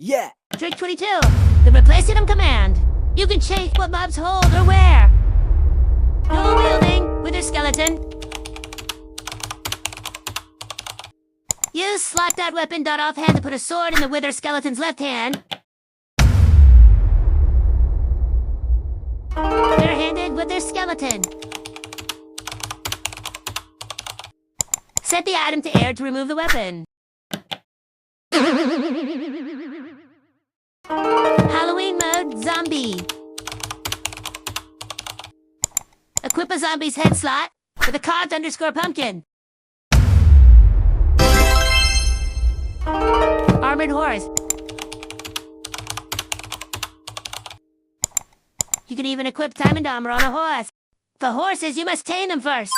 Yeah. Trick 22. The replaceitem command. You can change what mobs hold or wear. Dual-wielding with your skeleton. Use slot.weapon offhand to put a sword in the wither skeleton's left hand. Barehanded with their skeleton. Set the item to air to remove the weapon. Halloween mode, zombie. Equip a zombie's head slot with a carved _pumpkin. Armored horse. You can even equip diamond armor on a horse. For horses, you must tame them first.